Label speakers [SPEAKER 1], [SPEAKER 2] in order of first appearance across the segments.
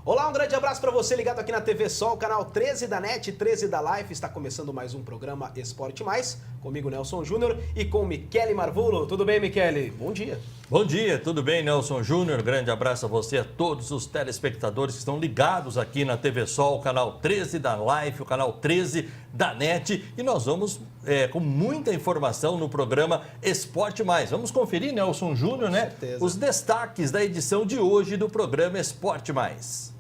[SPEAKER 1] Olá, um grande abraço para você ligado aqui na TV Sol, canal 13 da NET, 13 da Life. Está começando mais um programa Esporte Mais, comigo Nelson Júnior e com Michele Marvulo. Tudo bem, Michele? Bom dia.
[SPEAKER 2] Bom dia, tudo bem, Nelson Júnior? Grande abraço a você, a todos os telespectadores que estão ligados aqui na TV Sol, canal 13 da Life, o canal 13 da NET. E nós vamos com muita informação no programa Esporte Mais. Vamos conferir, Nelson Júnior, né?
[SPEAKER 1] Certeza.
[SPEAKER 2] Os destaques da edição de hoje do programa Esporte Mais.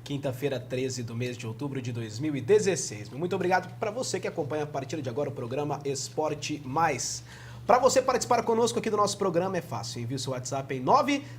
[SPEAKER 1] Quinta-feira, 13 do mês de outubro de 2016. Muito obrigado para você que acompanha a partir de agora o programa Esporte Mais. Para você participar conosco aqui do nosso programa é fácil. Envie o seu WhatsApp em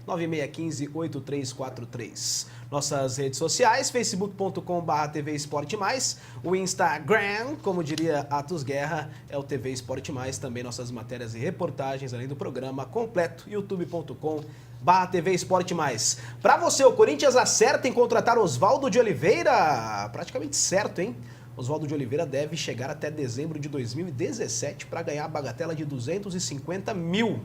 [SPEAKER 1] 99615-8343. Nossas redes sociais, facebook.com/TV Esporte Mais. O Instagram, como diria Atos Guerra, é o TV Esporte Mais. Também nossas matérias e reportagens, além do programa completo, youtube.com/TV Esporte Mais. Para você, o Corinthians acerta em contratar Oswaldo de Oliveira? Praticamente certo, hein? Oswaldo de Oliveira deve chegar até dezembro de 2017 para ganhar a bagatela de 250 mil.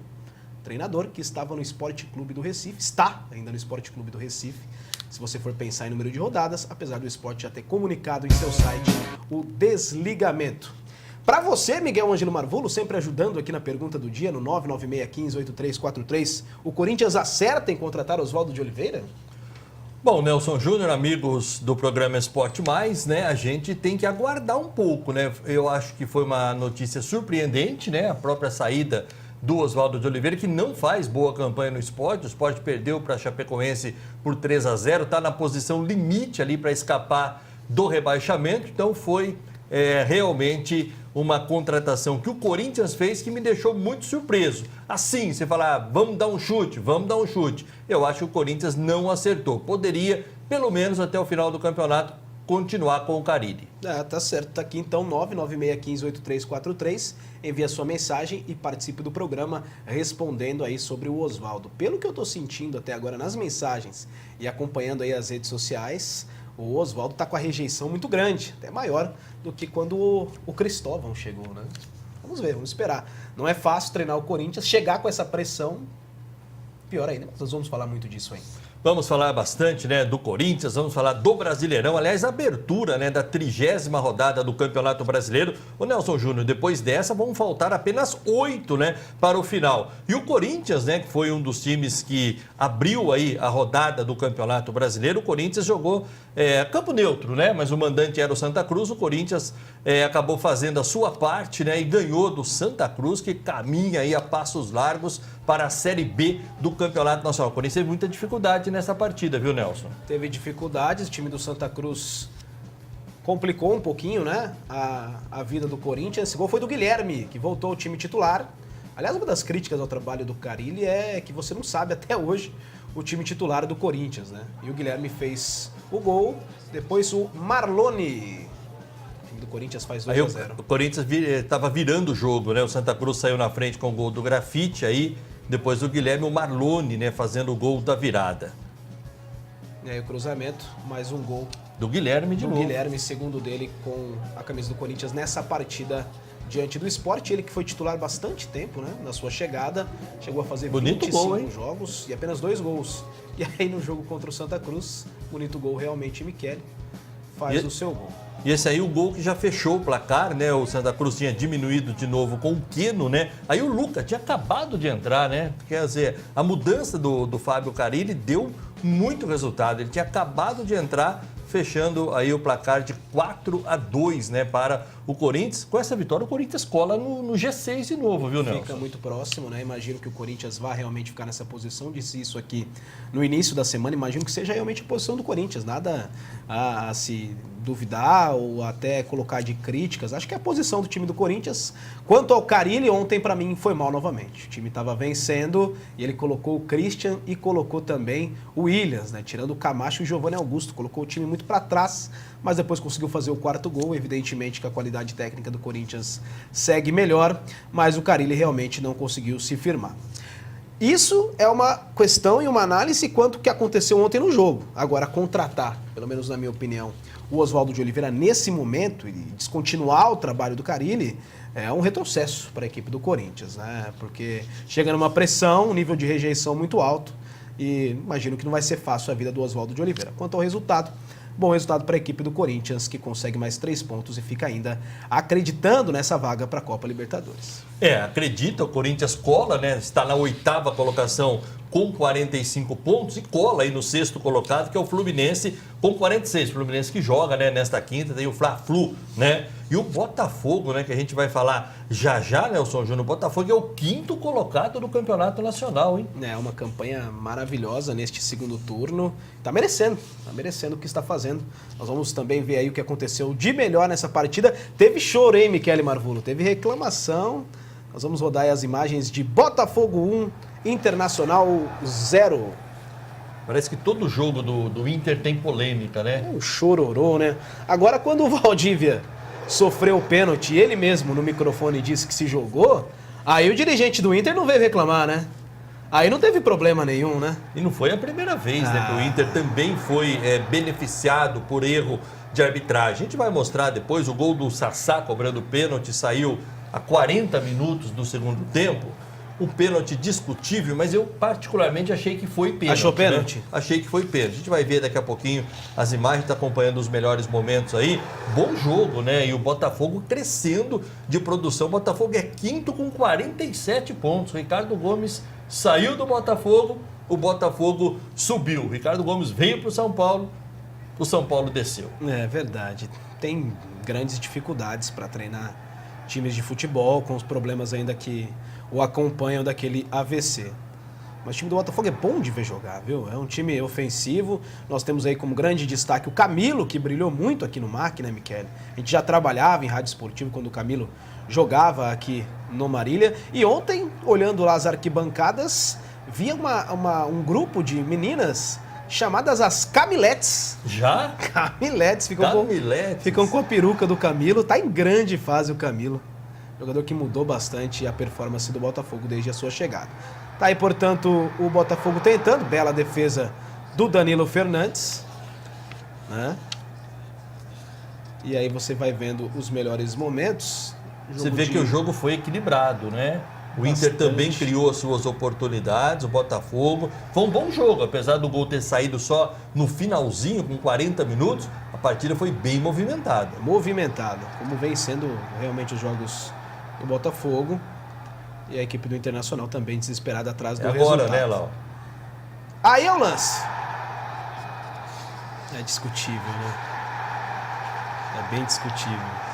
[SPEAKER 1] Treinador que estava no Esporte Clube do Recife, está ainda no Esporte Clube do Recife. Se você for pensar em número de rodadas, apesar do esporte já ter comunicado em seu site o desligamento. Para você, Miguel Ângelo Marvulo, sempre ajudando aqui na pergunta do dia, no 99615-8343, o Corinthians acerta em contratar Oswaldo de Oliveira?
[SPEAKER 2] Bom, Nelson Júnior, amigos do programa Esporte Mais, né? A gente tem que aguardar um pouco, né? Eu acho que foi uma notícia surpreendente, né? A própria saída do Oswaldo de Oliveira, que não faz boa campanha no esporte. O esporte perdeu para a Chapecoense por 3-0, está na posição limite ali para escapar do rebaixamento. Então foi realmente uma contratação que o Corinthians fez que me deixou muito surpreso. Assim, você fala, vamos dar um chute, vamos dar um chute. Eu acho que o Corinthians não acertou. Poderia, pelo menos até o final do campeonato, continuar com o Carille.
[SPEAKER 1] Tá certo. Tá aqui então 99615-8343. Envie a sua mensagem e participe do programa respondendo aí sobre o Oswaldo. Pelo que eu tô sentindo até agora nas mensagens e acompanhando aí as redes sociais, o Oswaldo tá com a rejeição muito grande, até maior do que quando o Cristóvão chegou, né? Vamos ver, vamos esperar. Não é fácil treinar o Corinthians, chegar com essa pressão, pior ainda. Nós vamos falar muito disso ainda.
[SPEAKER 2] Vamos falar bastante, né, do Corinthians, vamos falar do Brasileirão, aliás, a abertura, né, da 30ª rodada do Campeonato Brasileiro. Ô Nelson Júnior, depois dessa vão faltar apenas 8, né, para o final. E o Corinthians, né, que foi um dos times que abriu aí a rodada do Campeonato Brasileiro, o Corinthians jogou campo neutro, né, mas o mandante era o Santa Cruz, o Corinthians acabou fazendo a sua parte, né, e ganhou do Santa Cruz, que caminha aí a passos largos para a Série B do Campeonato Nacional. O Corinthians teve muita dificuldade nessa partida, viu, Nelson?
[SPEAKER 1] Teve dificuldades, o time do Santa Cruz complicou um pouquinho, né, a vida do Corinthians. Esse gol foi do Guilherme, que voltou ao time titular. Aliás, uma das críticas ao trabalho do Carille é que você não sabe até hoje o time titular do Corinthians, né? E o Guilherme fez o gol, depois o Marlone. O time do Corinthians faz 2-0.
[SPEAKER 2] O Corinthians estava virando o jogo, né? O Santa Cruz saiu na frente com o gol do Grafite, aí depois o Guilherme, o Marlone, né, fazendo o gol da virada.
[SPEAKER 1] E aí o cruzamento, mais um gol
[SPEAKER 2] do Guilherme de novo.
[SPEAKER 1] Guilherme, segundo dele, com a camisa do Corinthians nessa partida diante do Sport. Ele que foi titular bastante tempo, né? Na sua chegada, chegou a fazer
[SPEAKER 2] bonito
[SPEAKER 1] 25
[SPEAKER 2] gol, hein?
[SPEAKER 1] jogos e apenas 2 gols. E aí no jogo contra o Santa Cruz, bonito gol realmente, Michele faz o seu gol.
[SPEAKER 2] E esse aí o gol que já fechou o placar, né? O Santa Cruz tinha diminuído de novo com o Queno, né? Aí o Luca tinha acabado de entrar, né? Quer dizer, a mudança do Fábio Carille deu muito resultado. Ele tinha acabado de entrar, fechando aí o placar de 4-2, né, para o Corinthians. Com essa vitória, o Corinthians cola no G6 de novo, viu, Nelson?
[SPEAKER 1] Fica muito próximo, né? Imagino que o Corinthians vá realmente ficar nessa posição. Disse isso aqui no início da semana. Imagino que seja realmente a posição do Corinthians. Nada a se duvidar ou até colocar de críticas. Acho que é a posição do time do Corinthians. Quanto ao Carille, ontem para mim foi mal novamente. O time estava vencendo e ele colocou o Christian e colocou também o Williams, né? Tirando o Camacho e o Giovanni Augusto. Colocou o time muito para trás, mas depois conseguiu fazer o 4º gol. Evidentemente que a qualidade técnica do Corinthians segue melhor, mas o Carille realmente não conseguiu se firmar. Isso é uma questão e uma análise quanto ao que aconteceu ontem no jogo. Agora, contratar, pelo menos na minha opinião, o Oswaldo de Oliveira nesse momento e descontinuar o trabalho do Carille é um retrocesso para a equipe do Corinthians, né? Porque chega numa pressão, um nível de rejeição muito alto e imagino que não vai ser fácil a vida do Oswaldo de Oliveira. Quanto ao resultado, bom resultado para a equipe do Corinthians, que consegue mais 3 pontos e fica ainda acreditando nessa vaga para a Copa Libertadores.
[SPEAKER 2] Acredita, o Corinthians cola, né? Está na 8ª colocação com 45 pontos e cola aí no 6º colocado, que é o Fluminense, com 46. O Fluminense que joga, né, nesta quinta, tem o Fla-Flu, né? E o Botafogo, né, que a gente vai falar já, Nelson Júnior, o Botafogo é o 5º colocado do Campeonato Nacional, hein?
[SPEAKER 1] É uma campanha maravilhosa neste segundo turno. Tá merecendo o que está fazendo. Nós vamos também ver aí o que aconteceu de melhor nessa partida. Teve choro, hein, Michele Marvulo? Teve reclamação. Nós vamos rodar aí as imagens de Botafogo 1, Internacional 0.
[SPEAKER 2] Parece que todo jogo do Inter tem polêmica, né?
[SPEAKER 1] Um chororô, né? Agora, quando o Valdívia sofreu o pênalti, ele mesmo no microfone disse que se jogou, aí o dirigente do Inter não veio reclamar, né? Aí não teve problema nenhum, né?
[SPEAKER 2] E não foi a primeira vez, né, que o Inter também foi beneficiado por erro de arbitragem. A gente vai mostrar depois o gol do Sassá cobrando pênalti, saiu a 40 minutos do segundo tempo. Um pênalti discutível, mas eu particularmente achei que foi pênalti.
[SPEAKER 1] Achou pênalti?
[SPEAKER 2] Né? Achei que foi pênalti. A gente vai ver daqui a pouquinho as imagens, está acompanhando os melhores momentos aí. Bom jogo, né? E o Botafogo crescendo de produção. O Botafogo é 5º com 47 pontos. Ricardo Gomes saiu do Botafogo, o Botafogo subiu. O Ricardo Gomes veio para o São Paulo desceu.
[SPEAKER 1] É verdade. Tem grandes dificuldades para treinar times de futebol, com os problemas ainda que o acompanham daquele AVC. Mas o time do Botafogo é bom de ver jogar, viu? É um time ofensivo. Nós temos aí como grande destaque o Camilo, que brilhou muito aqui no MAC, né, Michele? A gente já trabalhava em rádio esportivo quando o Camilo jogava aqui no Marília. E ontem, olhando lá as arquibancadas, via um grupo de meninas chamadas as Camiletes.
[SPEAKER 2] Já?
[SPEAKER 1] Camiletes. Ficam com a peruca do Camilo. Tá em grande fase o Camilo. Jogador que mudou bastante a performance do Botafogo desde a sua chegada. Tá aí, portanto, o Botafogo tentando. Bela defesa do Danilo Fernandes, né? E aí você vai vendo os melhores momentos.
[SPEAKER 2] Você vê que o jogo foi equilibrado, né? O Inter também criou as suas oportunidades, o Botafogo. Foi um bom jogo, apesar do gol ter saído só no finalzinho, com 40 minutos, a partida foi bem movimentada.
[SPEAKER 1] Movimentada, como vem sendo realmente os jogos do Botafogo. E a equipe do Internacional também desesperada atrás do
[SPEAKER 2] agora,
[SPEAKER 1] resultado.
[SPEAKER 2] né, Lau?
[SPEAKER 1] Aí é o lance. É discutível, né? É bem discutível.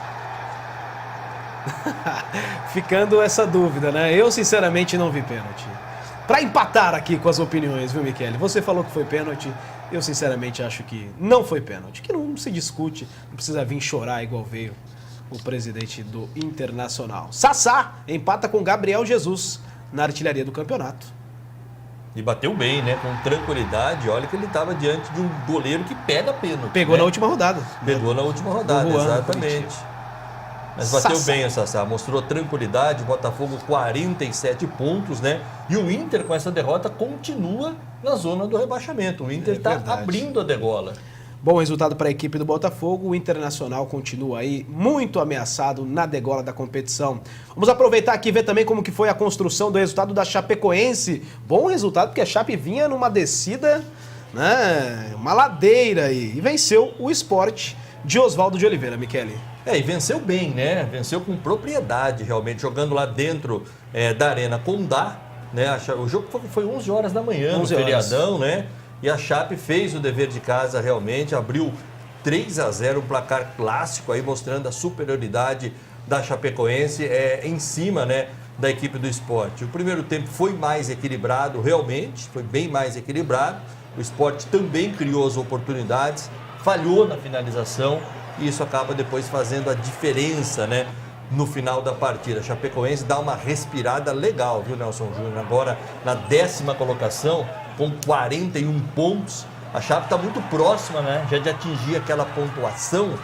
[SPEAKER 1] Ficando essa dúvida, né? Eu sinceramente não vi pênalti. Pra empatar aqui com as opiniões, viu, Michele? Você falou que foi pênalti. Eu sinceramente acho que não foi pênalti. Que não se discute, não precisa vir chorar igual veio o presidente do Internacional. Sassá empata com Gabriel Jesus na artilharia do campeonato.
[SPEAKER 2] E bateu bem, né? Com tranquilidade. Olha que ele estava diante de um goleiro que pega pênalti.
[SPEAKER 1] Pegou
[SPEAKER 2] né?
[SPEAKER 1] na última rodada.
[SPEAKER 2] Pegou na última rodada,
[SPEAKER 1] Juan,
[SPEAKER 2] exatamente. Mas bateu
[SPEAKER 1] Sassá.
[SPEAKER 2] bem o Sassá, mostrou tranquilidade, Botafogo 47 pontos, né? E o Inter com essa derrota continua na zona do rebaixamento. O Inter está abrindo a degola.
[SPEAKER 1] Bom resultado para a equipe do Botafogo. O Internacional continua aí muito ameaçado na degola da competição. Vamos aproveitar aqui e ver também como que foi a construção do resultado da Chapecoense. Bom resultado porque a Chape vinha numa descida, né, uma ladeira aí, e venceu o Sport de Oswaldo de Oliveira, Michele.
[SPEAKER 2] E venceu bem, né? Venceu com propriedade, realmente, jogando lá dentro da Arena Condá, né? O jogo foi 11 horas da manhã, no feriadão, né? E a Chape fez o dever de casa realmente, abriu 3-0, um placar clássico aí, mostrando a superioridade da Chapecoense em cima, né, da equipe do Sport. O primeiro tempo foi mais equilibrado, realmente, foi bem mais equilibrado. O Sport também criou as oportunidades, falhou na finalização e isso acaba depois fazendo a diferença, né, no final da partida. A Chapecoense dá uma respirada legal, viu, Nelson Júnior? Agora na 10ª colocação, com 41 pontos. A Chape está muito próxima, né, já de atingir aquela pontuação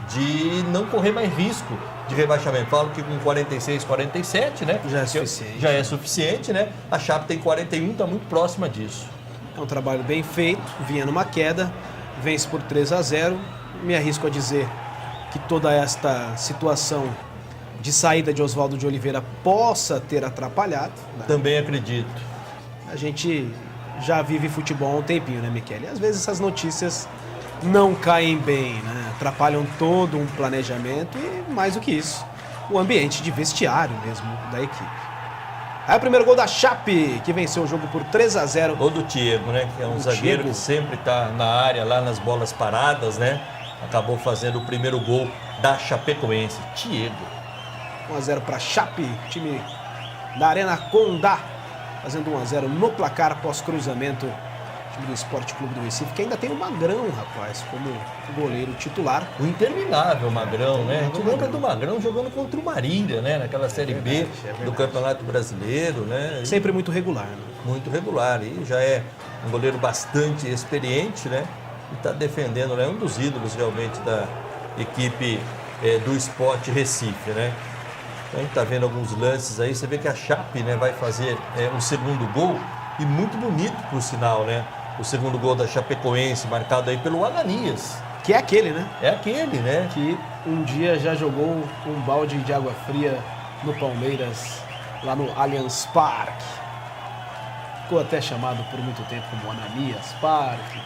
[SPEAKER 2] de não correr mais risco de rebaixamento. Falo que com 46, 47, né?
[SPEAKER 1] Já é suficiente.
[SPEAKER 2] Já é suficiente, né? A Chape tem 41, está muito próxima disso.
[SPEAKER 1] É um trabalho bem feito, vinha numa queda, vence por 3-0. Me arrisco a dizer que toda esta situação de saída de Oswaldo de Oliveira possa ter atrapalhado. Né?
[SPEAKER 2] Também acredito.
[SPEAKER 1] A gente já vive futebol há um tempinho, né, Michele? Às vezes essas notícias não caem bem, né? Atrapalham todo um planejamento e, mais do que isso, o ambiente de vestiário mesmo da equipe. Aí o primeiro gol da Chape, que venceu o jogo por 3-0.
[SPEAKER 2] Gol do Thiago, né? Que é um zagueiro que sempre está na área, lá nas bolas paradas, né? Acabou fazendo o primeiro gol da Chapecoense. Thiago.
[SPEAKER 1] 1-0 para Chape, time da Arena Condá, fazendo 1-0 no placar após cruzamento. Time do Esporte Clube do Recife, que ainda tem o Magrão, rapaz, como goleiro titular.
[SPEAKER 2] O interminável Magrão, né? A gente lembra do Magrão jogando contra o Marília, né? Naquela Série B do Campeonato Brasileiro, né?
[SPEAKER 1] Sempre muito regular, né?
[SPEAKER 2] Muito regular. E já é um goleiro bastante experiente, né? E está defendendo, né? Um dos ídolos realmente da equipe do Sport Recife, né? Então a gente está vendo alguns lances aí. Você vê que a Chape, né, vai fazer um segundo gol e muito bonito, por sinal, né? O segundo gol da Chapecoense, marcado aí pelo Ananias.
[SPEAKER 1] Que é aquele, né?
[SPEAKER 2] É aquele, né?
[SPEAKER 1] Que um dia já jogou um balde de água fria no Palmeiras, lá no Allianz Parque. Ficou até chamado por muito tempo como Ananias Parque.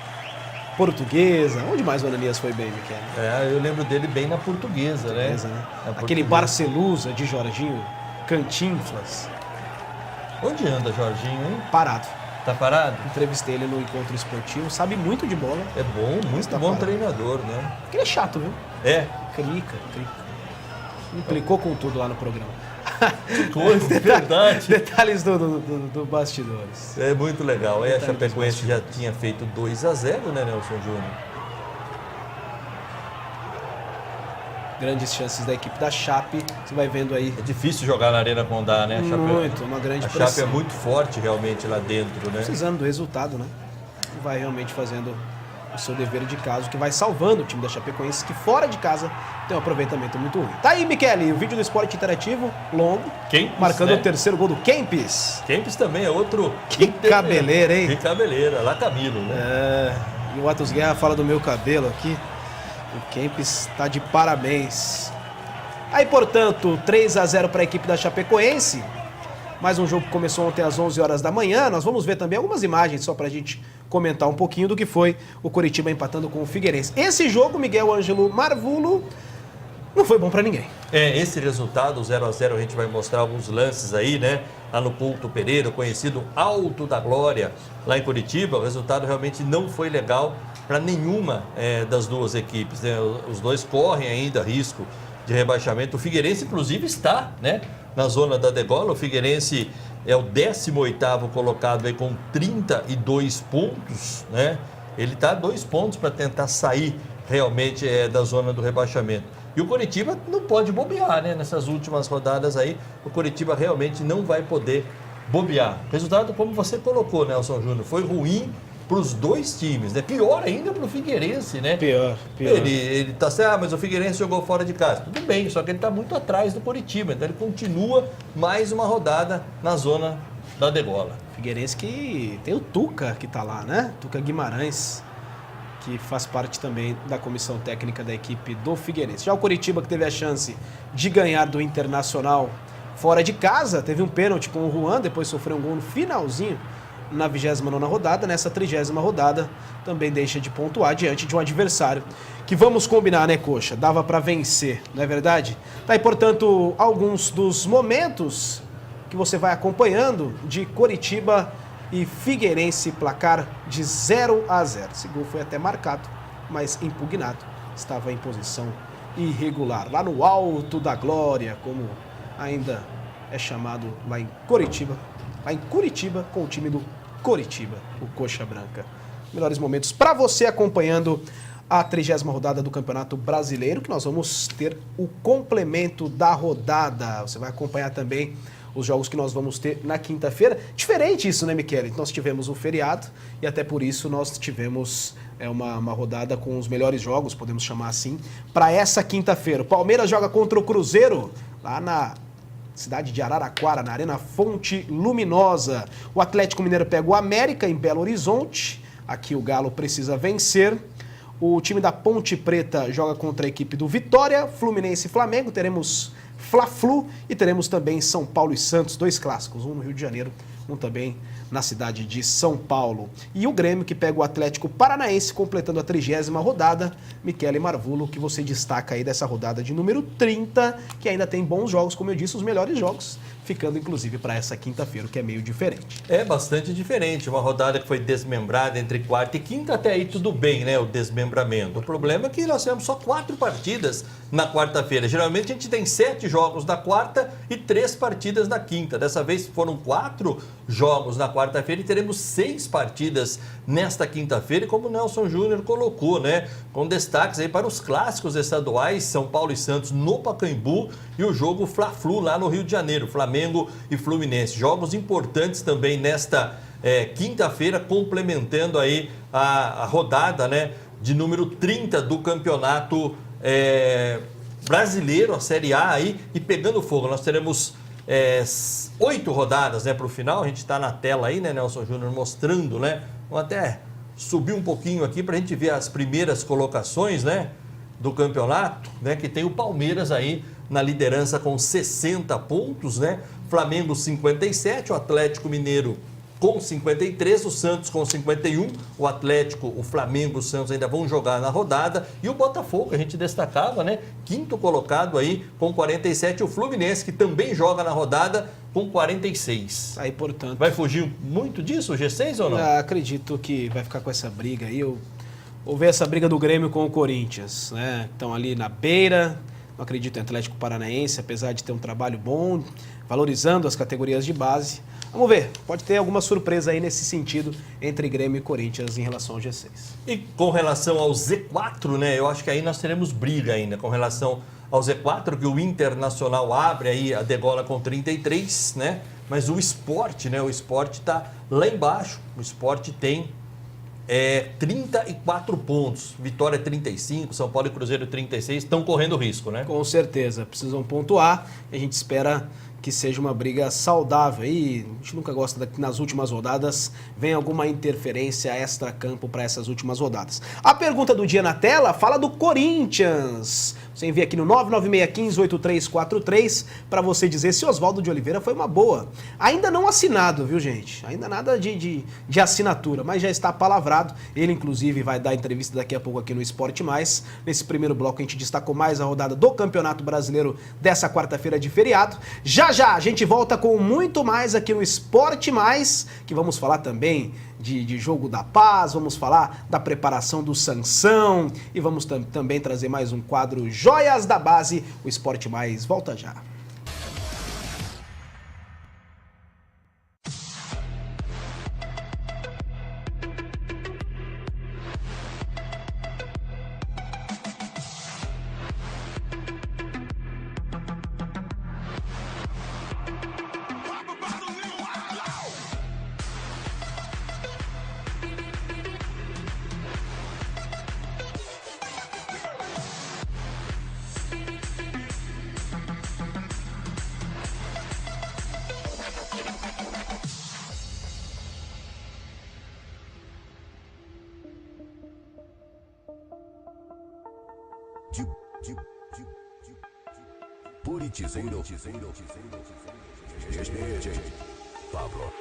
[SPEAKER 1] Portuguesa. Onde mais o Ananias foi bem, Michele?
[SPEAKER 2] Eu lembro dele bem na Portuguesa, né? Na
[SPEAKER 1] Aquele
[SPEAKER 2] Portuguesa.
[SPEAKER 1] Barcelusa de Jorginho, Cantinflas.
[SPEAKER 2] Onde anda Jorginho, hein?
[SPEAKER 1] Parado.
[SPEAKER 2] Tá parado?
[SPEAKER 1] Entrevistei ele no encontro esportivo, sabe muito de bola.
[SPEAKER 2] É bom, muito
[SPEAKER 1] Tá
[SPEAKER 2] bom
[SPEAKER 1] parado.
[SPEAKER 2] treinador, né?
[SPEAKER 1] Porque ele é chato, viu?
[SPEAKER 2] É.
[SPEAKER 1] Clica. Implicou com tudo lá no programa.
[SPEAKER 2] Que coisa, verdade.
[SPEAKER 1] Detalhes do bastidores.
[SPEAKER 2] É muito legal. Aí a Chapecoense já tinha feito 2-0, né, Nelson Júnior?
[SPEAKER 1] Grandes chances da equipe da Chape. Você vai vendo aí.
[SPEAKER 2] É difícil jogar na Arena Condá, né?
[SPEAKER 1] Muito, uma grande
[SPEAKER 2] A
[SPEAKER 1] pressão.
[SPEAKER 2] Chape é muito forte realmente lá dentro, né?
[SPEAKER 1] Precisando do resultado, né? Vai realmente fazendo o seu dever de casa, que vai salvando o time da Chapecoense, que fora de casa tem um aproveitamento muito ruim. Tá aí, Michele, o vídeo do Esporte Interativo, longo,
[SPEAKER 2] Kempis,
[SPEAKER 1] marcando
[SPEAKER 2] né?
[SPEAKER 1] o terceiro gol do Kempis.
[SPEAKER 2] Kempis também é outro...
[SPEAKER 1] Que cabeleira, hein?
[SPEAKER 2] Que cabeleira, lá Camilo, né?
[SPEAKER 1] E o Atos Guerra fala do meu cabelo aqui. O Kempis tá de parabéns. Aí, portanto, 3-0 para a equipe da Chapecoense. Mais um jogo que começou ontem às 11 horas da manhã. Nós vamos ver também algumas imagens só para a gente comentar um pouquinho do que foi o Coritiba empatando com o Figueirense. Esse jogo, Miguel Ângelo Marvulo, não foi bom para ninguém.
[SPEAKER 2] Esse resultado, 0-0, a gente vai mostrar alguns lances aí, né? Lá no Couto Pereira, conhecido Alto da Glória, lá em Curitiba. O resultado realmente não foi legal para nenhuma das duas equipes, né? Os dois correm ainda risco de rebaixamento. O Figueirense, inclusive, está, né, na zona da degola. O Figueirense é o 18º colocado aí com 32 pontos, né? Ele está a 2 pontos para tentar sair realmente da zona do rebaixamento. E o Coritiba não pode bobear, né? Nessas últimas rodadas aí, o Coritiba realmente não vai poder bobear. Resultado, como você colocou, Nelson Júnior, foi ruim para os dois times, né? Pior ainda para o Figueirense, né?
[SPEAKER 1] Pior.
[SPEAKER 2] Ele tá certo, mas o Figueirense jogou fora de casa. Tudo bem, só que ele está muito atrás do Coritiba, então ele continua mais uma rodada na zona da degola.
[SPEAKER 1] Figueirense que tem o Tuca que tá lá, né? Tuca Guimarães, que faz parte também da comissão técnica da equipe do Figueirense. Já o Coritiba, que teve a chance de ganhar do Internacional fora de casa, teve um pênalti com o Juan, depois sofreu um gol no finalzinho na 29ª rodada. Nessa 30ª rodada também deixa de pontuar diante de um adversário que, vamos combinar, né, Coxa? Dava para vencer, não é verdade? Tá aí, portanto, alguns dos momentos que você vai acompanhando de Coritiba e Figueirense, placar de 0-0. Esse gol foi até marcado, mas impugnado. Estava em posição irregular, lá no Alto da Glória, como ainda é chamado lá em Coritiba. Lá em Curitiba, com o time do Coritiba, o Coxa Branca. Melhores momentos para você acompanhando a 30ª rodada do Campeonato Brasileiro, que nós vamos ter o complemento da rodada. Você vai acompanhar também os jogos que nós vamos ter na quinta-feira. Diferente isso, né, Michele? Nós tivemos um feriado e até por isso nós tivemos uma rodada com os melhores jogos, podemos chamar assim, para essa quinta-feira. O Palmeiras joga contra o Cruzeiro, lá na cidade de Araraquara, na Arena Fonte Luminosa. O Atlético Mineiro pega o América em Belo Horizonte. Aqui o Galo precisa vencer. O time da Ponte Preta joga contra a equipe do Vitória. Fluminense e Flamengo. Teremos Fla-Flu e teremos também São Paulo e Santos, 2 clássicos, um no Rio de Janeiro, um também na cidade de São Paulo. E o Grêmio, que pega o Atlético Paranaense, completando a 30ª rodada. Michele Marvulo, que você destaca aí dessa rodada de número 30, que ainda tem bons jogos, como eu disse, os melhores jogos, ficando inclusive para essa quinta-feira, o que é meio diferente.
[SPEAKER 2] É bastante diferente, uma rodada que foi desmembrada entre quarta e quinta, até aí tudo bem, né, o desmembramento. O problema é que nós temos só 4 partidas na quarta-feira. Geralmente a gente tem 7 jogos na quarta e 3 partidas na quinta. Dessa vez foram 4 jogos na quarta-feira e teremos 6 partidas nesta quinta-feira, e como o Nelson Júnior colocou, né, com destaques aí para os clássicos estaduais, São Paulo e Santos no Pacaembu e o jogo Fla-Flu lá no Rio de Janeiro, Flamengo e Fluminense. Jogos importantes também nesta quinta-feira, complementando aí a rodada, né, de número 30 do Campeonato Brasileiro, a Série A aí, e pegando fogo. Nós teremos 8 rodadas, né, para o final. A gente está na tela aí, né, Nelson Júnior, mostrando, né? Vamos até subir um pouquinho aqui para a gente ver as primeiras colocações, né, do campeonato, né, que tem o Palmeiras aí na liderança com 60 pontos, né? Flamengo 57, o Atlético Mineiro com 53, o Santos com 51, o Atlético, o Flamengo, o Santos ainda vão jogar na rodada, e o Botafogo, a gente destacava, né, 5º colocado aí com 47, o Fluminense, que também joga na rodada com 46.
[SPEAKER 1] Aí, portanto,
[SPEAKER 2] vai fugir muito disso o G6 ou não?
[SPEAKER 1] Acredito que vai ficar com essa briga aí. Eu vou ver essa briga do Grêmio com o Corinthians, né? Estão ali na beira. Não acredito em Atlético Paranaense, apesar de ter um trabalho bom, valorizando as categorias de base. Vamos ver, pode ter alguma surpresa aí nesse sentido entre Grêmio e Corinthians em relação ao G6.
[SPEAKER 2] E com relação ao Z4, né, eu acho que aí nós teremos briga ainda com relação ao Z4, que o Internacional abre aí a degola com 33, né, mas o Sport, né, o Sport está lá embaixo, o Sport tem 34 pontos, Vitória 35, São Paulo e Cruzeiro 36, estão correndo risco, né?
[SPEAKER 1] Com certeza, precisam pontuar, a gente espera que seja uma briga saudável. E a gente nunca gosta que nas últimas rodadas venha alguma interferência extra-campo para essas últimas rodadas. A pergunta do dia na tela fala do Corinthians. Você envia aqui no 996158343 para você dizer se Oswaldo de Oliveira foi uma boa. Ainda não assinado, viu, gente? Ainda nada de assinatura, mas já está palavrado. Ele, inclusive, vai dar entrevista daqui a pouco aqui no Esporte Mais. Nesse primeiro bloco, a gente destacou mais a rodada do Campeonato Brasileiro dessa quarta-feira de feriado. Já a gente volta com muito mais aqui no Esporte Mais, que vamos falar também de Jogo da Paz, vamos falar da preparação do Sansão e vamos também trazer mais um quadro Joias da Base. O Esporte Mais volta já.
[SPEAKER 3] Politizeiro Pablo.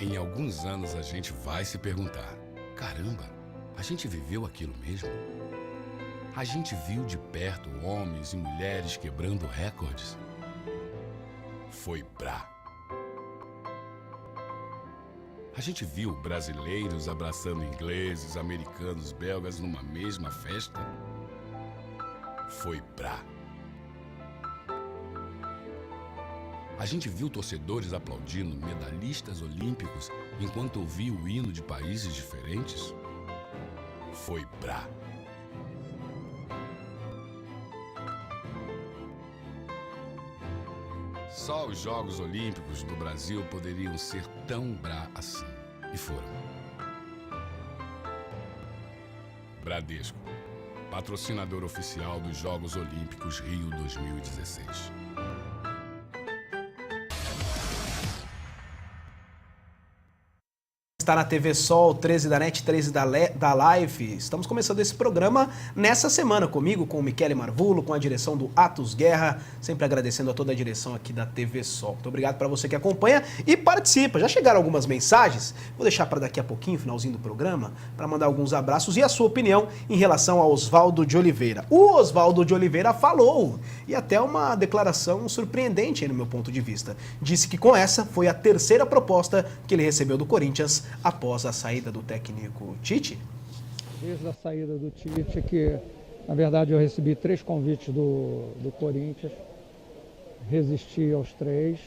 [SPEAKER 4] Em alguns anos a gente vai se perguntar: caramba, a gente viveu aquilo mesmo? A gente viu de perto homens e mulheres quebrando recordes? Foi brá. A gente viu brasileiros abraçando ingleses, americanos, belgas numa mesma festa? Foi brá. A gente viu torcedores aplaudindo medalhistas olímpicos enquanto ouvia o hino de países diferentes? Foi brá. Só os Jogos Olímpicos do Brasil poderiam ser tão brá assim. E foram. Bradesco, patrocinador oficial dos Jogos Olímpicos Rio 2016.
[SPEAKER 1] Está na TV Sol, 13 da NET, 13 da Live. Estamos começando esse programa nessa semana comigo, com o Michele Marvulo, com a direção do Atos Guerra, sempre agradecendo a toda a direção aqui da TV Sol. Muito obrigado para você que acompanha e participa. Já chegaram algumas mensagens, vou deixar para daqui a pouquinho, finalzinho do programa, para mandar alguns abraços e a sua opinião em relação ao Oswaldo de Oliveira. O Oswaldo de Oliveira falou, e até uma declaração surpreendente aí no meu ponto de vista. Disse que com essa foi a terceira proposta que ele recebeu do Corinthians após a saída do técnico Tite?
[SPEAKER 5] Desde a saída do Tite, que na verdade eu recebi 3 convites do Corinthians, resisti aos 3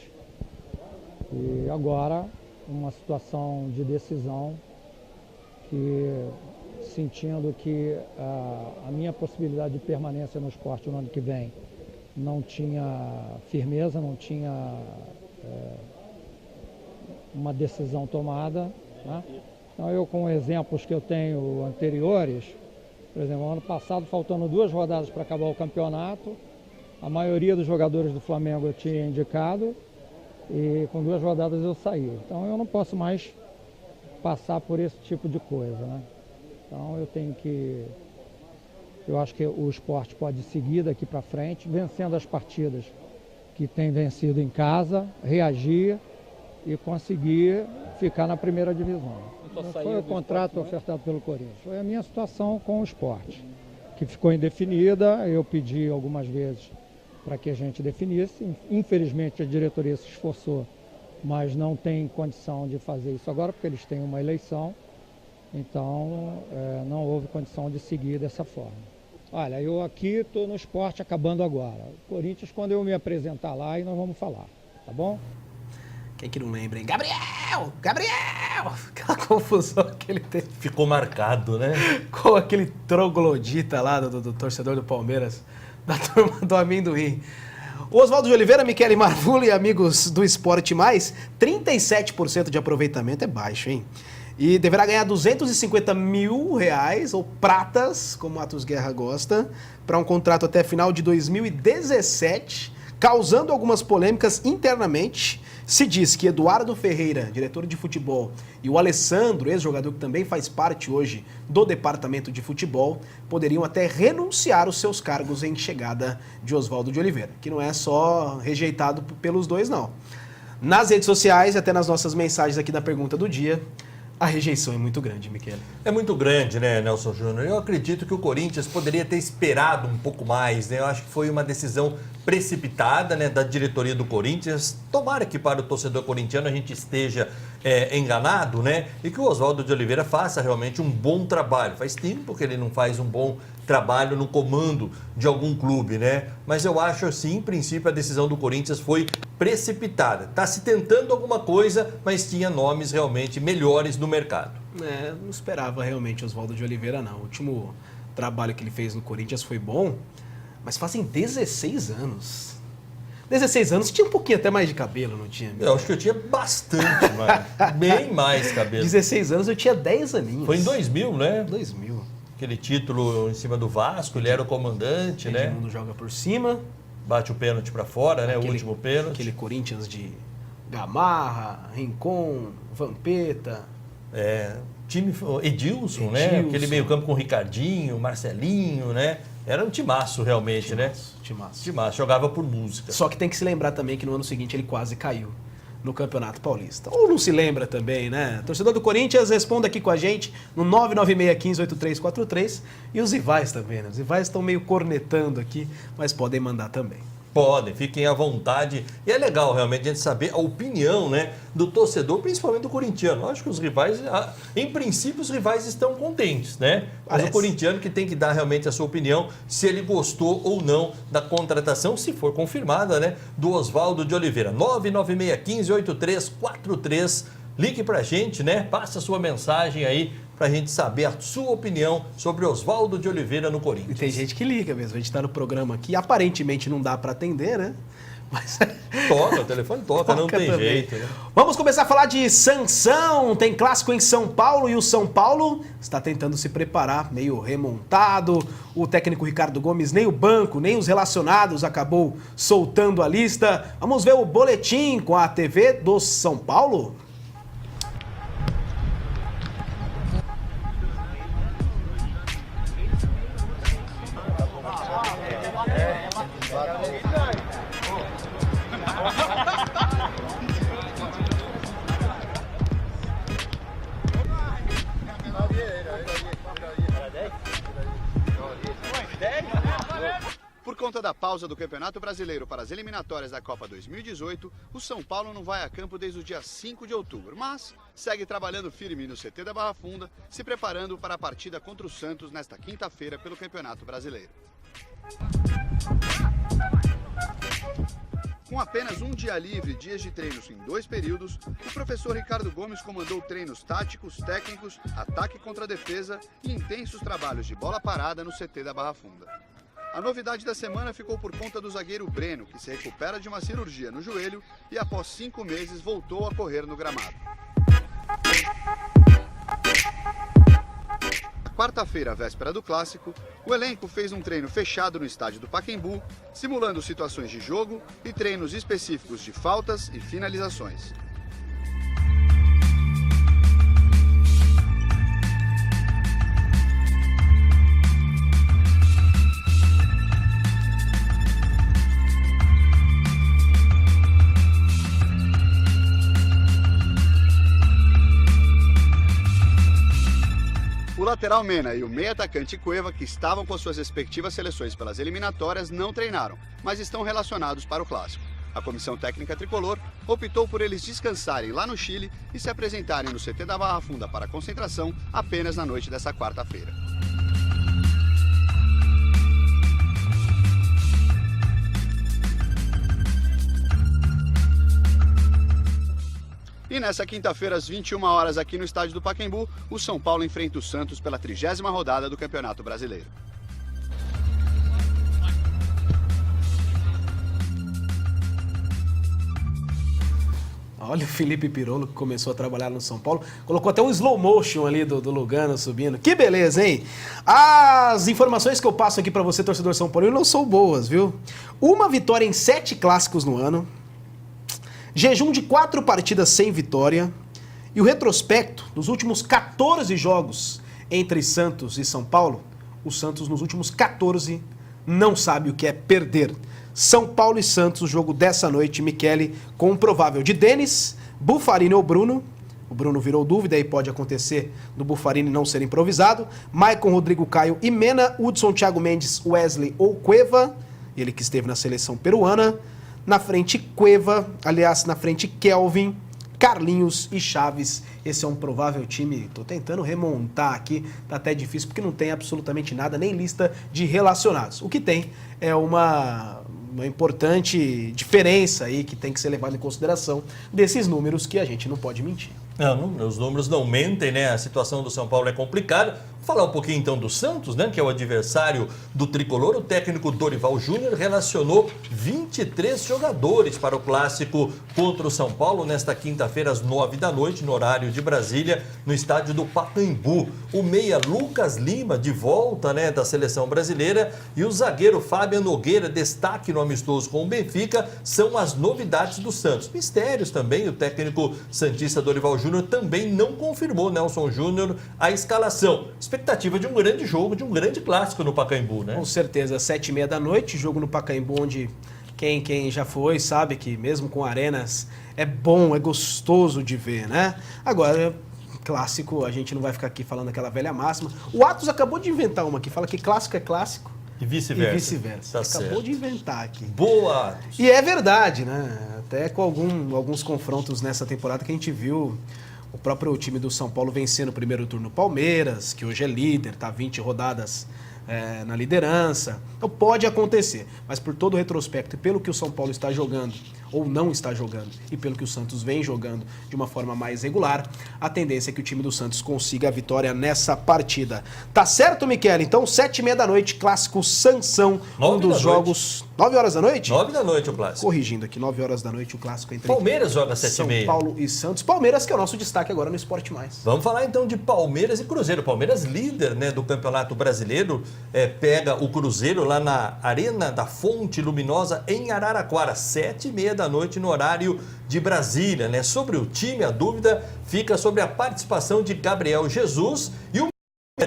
[SPEAKER 5] e agora uma situação de decisão que, sentindo que a minha possibilidade de permanência no esporte no ano que vem não tinha firmeza, não tinha uma decisão tomada, né? Então eu, com exemplos que eu tenho anteriores, por exemplo, ano passado, faltando 2 rodadas para acabar o campeonato, a maioria dos jogadores do Flamengo eu tinha indicado e com 2 rodadas eu saí. Então eu não posso mais passar por esse tipo de coisa, né? Então eu acho que o esporte pode seguir daqui para frente, vencendo as partidas que tem vencido em casa, reagir e conseguir ficar na primeira divisão. Não foi o contrato ofertado pelo Corinthians, foi a minha situação com o esporte, que ficou indefinida. Eu pedi algumas vezes para que a gente definisse. Infelizmente a diretoria se esforçou, mas não tem condição de fazer isso agora, porque eles têm uma eleição, então não houve condição de seguir dessa forma. Olha, eu aqui estou no esporte acabando agora. Corinthians, quando eu me apresentar lá, e nós vamos falar, tá bom?
[SPEAKER 1] Quem que não lembra, hein? Gabriel! Aquela confusão que ele teve.
[SPEAKER 2] Ficou marcado, né?
[SPEAKER 1] Com aquele troglodita lá do torcedor do Palmeiras, da turma do amendoim. O Oswaldo de Oliveira, Michele Marvulli e amigos do Esporte Mais, 37% de aproveitamento é baixo, hein? E deverá ganhar R$250 mil, ou pratas, como o Atos Guerra gosta, para um contrato até final de 2017, causando algumas polêmicas internamente. Se diz que Eduardo Ferreira, diretor de futebol, e o Alessandro, ex-jogador que também faz parte hoje do departamento de futebol, poderiam até renunciar os seus cargos em chegada de Oswaldo de Oliveira, que não é só rejeitado pelos dois, não. Nas redes sociais e até nas nossas mensagens aqui da pergunta do dia, a rejeição é muito grande, Michele.
[SPEAKER 2] É muito grande, né, Nelson Júnior? Eu acredito que o Corinthians poderia ter esperado um pouco mais, né? Eu acho que foi uma decisão precipitada, né, da diretoria do Corinthians. Tomara que para o torcedor corintiano a gente esteja enganado, né? E que o Oswaldo de Oliveira faça realmente um bom trabalho. Faz tempo que ele não faz um bom trabalho no comando de algum clube, né? Mas eu acho assim, em princípio, a decisão do Corinthians foi precipitada. Está se tentando alguma coisa, mas tinha nomes realmente melhores no mercado.
[SPEAKER 1] Não esperava realmente Oswaldo de Oliveira, não. O último trabalho que ele fez no Corinthians foi bom, mas fazem 16 anos. 16 anos, tinha um pouquinho até mais de cabelo, não tinha?
[SPEAKER 2] Eu acho que eu tinha bastante mais, bem mais cabelo.
[SPEAKER 1] 16 anos, eu tinha 10 aninhos.
[SPEAKER 2] Foi em 2000, né?
[SPEAKER 1] 2000.
[SPEAKER 2] Aquele título em cima do Vasco, ele era o comandante, né?
[SPEAKER 1] Todo mundo joga por cima.
[SPEAKER 2] Bate o pênalti para fora, né? O último pênalti.
[SPEAKER 1] Aquele Corinthians de Gamarra, Rincon, Vampeta.
[SPEAKER 2] Time Edilson, né? Aquele meio campo com Ricardinho, Marcelinho, né? Era um timaço realmente, né? Timaço. Jogava por música.
[SPEAKER 1] Só que tem que se lembrar também que no ano seguinte ele quase caiu no Campeonato Paulista. Ou não se lembra também, né? Torcedor do Corinthians, responda aqui com a gente no 996158343 e os rivais também, né? Os rivais estão meio cornetando aqui, mas podem mandar também.
[SPEAKER 2] Podem, fiquem à vontade. E é legal realmente a gente saber a opinião, né, do torcedor, principalmente do corintiano. Eu acho que os rivais, em princípio, os rivais estão contentes, né? Mas o corintiano que tem que dar realmente a sua opinião, se ele gostou ou não da contratação, se for confirmada, né, do Oswaldo de Oliveira. 996158343. Ligue pra gente, né? Passa a sua mensagem aí pra gente saber a sua opinião sobre Oswaldo de Oliveira no Corinthians.
[SPEAKER 1] E tem gente que liga mesmo. A gente tá no programa aqui, aparentemente não dá pra atender, né? Mas...
[SPEAKER 2] Toca, o telefone toca não tem
[SPEAKER 1] também.
[SPEAKER 2] jeito, né?
[SPEAKER 1] Vamos começar a falar de Sansão. Tem clássico em São Paulo e o São Paulo está tentando se preparar, meio remontado. O técnico Ricardo Gomes, nem o banco, nem os relacionados acabou soltando a lista. Vamos ver o boletim com a TV do São Paulo?
[SPEAKER 6] Por conta da pausa do Campeonato Brasileiro para as eliminatórias da Copa 2018, o São Paulo não vai a campo desde o dia 5 de outubro, mas segue trabalhando firme no CT da Barra Funda, se preparando para a partida contra o Santos nesta quinta-feira pelo Campeonato Brasileiro. Com apenas um dia livre e dias de treinos em 2 períodos, o professor Ricardo Gomes comandou treinos táticos, técnicos, ataque contra a defesa e intensos trabalhos de bola parada no CT da Barra Funda. A novidade da semana ficou por conta do zagueiro Breno, que se recupera de uma cirurgia no joelho e após 5 meses voltou a correr no gramado. Na quarta-feira, véspera do Clássico, o elenco fez um treino fechado no estádio do Pacaembu, simulando situações de jogo e treinos específicos de faltas e finalizações. O lateral Mena e o meio-atacante Cueva, que estavam com suas respectivas seleções pelas eliminatórias, não treinaram, mas estão relacionados para o Clássico. A comissão técnica tricolor optou por eles descansarem lá no Chile e se apresentarem no CT da Barra Funda para a concentração apenas na noite dessa quarta-feira. E nessa quinta-feira, às 21 horas, aqui no estádio do Pacaembu, o São Paulo enfrenta o Santos pela 30ª rodada do Campeonato Brasileiro.
[SPEAKER 1] Olha o Felipe Pirolo que começou a trabalhar no São Paulo. Colocou até um slow motion ali do Lugano subindo. Que beleza, hein? As informações que eu passo aqui pra você, torcedor São Paulo, não são boas, viu? Uma vitória em 7 clássicos no ano. Jejum de 4 partidas sem vitória. E o retrospecto dos últimos 14 jogos entre Santos e São Paulo. O Santos nos últimos 14 não sabe o que é perder. São Paulo e Santos, o jogo dessa noite, Michele, com um provável de Denis, Buffarini ou Bruno. O Bruno virou dúvida e pode acontecer do Buffarini não ser improvisado. Maicon, Rodrigo Caio e Mena, Hudson, Thiago Mendes, Wesley ou Cueva, ele que esteve na seleção peruana. Na frente, Cueva, aliás, na frente, Kelvin, Carlinhos e Chaves. Esse é um provável time, tô tentando remontar aqui, tá até difícil porque não tem absolutamente nada, nem lista de relacionados. O que tem é uma importante diferença aí que tem que ser levada em consideração desses números que a gente não pode mentir.
[SPEAKER 2] Não, os números não mentem, né? A situação do São Paulo é complicada. Vou falar um pouquinho então do Santos, né? Que é o adversário do tricolor. O técnico Dorival Júnior relacionou 23 jogadores para o clássico contra o São Paulo nesta quinta-feira às 9 da noite, no horário de Brasília, no estádio do Pacaembu. O meia Lucas Lima, de volta, né, da seleção brasileira, e o zagueiro Fábio Nogueira, destaque no amistoso com o Benfica, são as novidades do Santos. Mistérios também, o técnico santista Dorival Júnior também não confirmou, Nelson Júnior, a escalação. Expectativa de um grande jogo, de um grande clássico no Pacaembu, né?
[SPEAKER 1] Com certeza, 7h30 da noite, jogo no Pacaembu, onde quem já foi sabe que mesmo com arenas é bom, é gostoso de ver, né? Agora, clássico, a gente não vai ficar aqui falando aquela velha máxima. O Atos acabou de inventar uma que fala que clássico é clássico.
[SPEAKER 2] E vice-versa.
[SPEAKER 1] E vice-versa.
[SPEAKER 2] Tá
[SPEAKER 1] Acabou
[SPEAKER 2] certo.
[SPEAKER 1] de inventar aqui.
[SPEAKER 2] Boa, Atos.
[SPEAKER 1] E é verdade, né? Até com alguns confrontos nessa temporada que a gente viu o próprio time do São Paulo vencendo o primeiro turno Palmeiras, que hoje é líder, tá 20 rodadas na liderança. Então pode acontecer, mas por todo o retrospecto e pelo que o São Paulo está jogando ou não está jogando e pelo que o Santos vem jogando de uma forma mais regular, a tendência é que o time do Santos consiga a vitória nessa partida. Tá certo, Michele? Então 7h30 da noite, clássico Sansão, um dos jogos... 9 horas da noite?
[SPEAKER 2] 9 da noite o clássico.
[SPEAKER 1] Corrigindo aqui, 9 horas da noite o clássico entre
[SPEAKER 2] Palmeiras joga às
[SPEAKER 1] São
[SPEAKER 2] 7h30.
[SPEAKER 1] Paulo e Santos. Palmeiras que é o nosso destaque agora no Esporte Mais.
[SPEAKER 2] Vamos falar então de Palmeiras e Cruzeiro. Palmeiras líder, né, do Campeonato Brasileiro, pega o Cruzeiro lá na Arena da Fonte Luminosa em Araraquara, 7h30 da noite no horário de Brasília, né? Sobre o time, a dúvida fica sobre a participação de Gabriel Jesus e o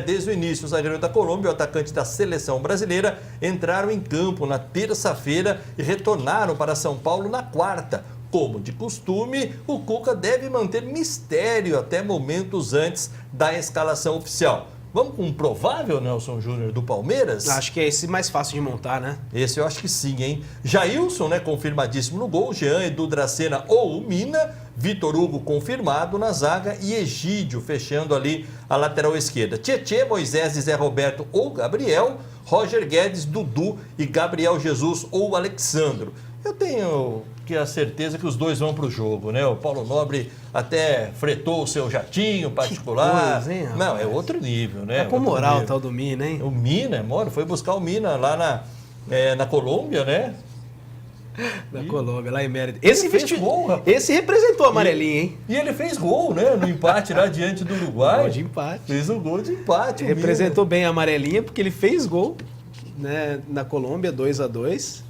[SPEAKER 2] desde o início, o zagueiro da Colômbia, o atacante da seleção brasileira, entraram em campo na terça-feira e retornaram para São Paulo na quarta. Como de costume, o Cuca deve manter mistério até momentos antes da escalação oficial. Vamos com um provável Nelson Júnior do Palmeiras?
[SPEAKER 1] Acho que é esse mais fácil de montar, né?
[SPEAKER 2] Esse eu acho que sim, hein? Jailson, né, confirmadíssimo no gol, Jean, Edu Dracena ou Mina, Vitor Hugo confirmado na zaga e Egídio fechando ali a lateral esquerda. Tietê, Moisés e Zé Roberto ou Gabriel, Roger Guedes, Dudu e Gabriel Jesus ou Alexandro. Eu tenho a certeza que os dois vão para o jogo, né? O Paulo Nobre até fretou o seu jatinho particular.
[SPEAKER 1] Que coisa, hein, rapaz?
[SPEAKER 2] Não, é outro nível, né?
[SPEAKER 1] Tá com
[SPEAKER 2] Outro
[SPEAKER 1] moral o
[SPEAKER 2] nível.
[SPEAKER 1] tal do Mina, hein?
[SPEAKER 2] O Mina, mano, foi buscar o Mina lá na Colômbia, né?
[SPEAKER 1] Da Colômbia, lá em Mérida.
[SPEAKER 2] Ele fez gol, rapaz.
[SPEAKER 1] Esse representou a amarelinha, hein?
[SPEAKER 2] E ele fez gol, né? No empate lá diante do Uruguai.
[SPEAKER 1] Gol de empate.
[SPEAKER 2] Fez um gol de empate. o
[SPEAKER 1] Representou bem a amarelinha porque ele fez gol, né, na Colômbia, 2-2.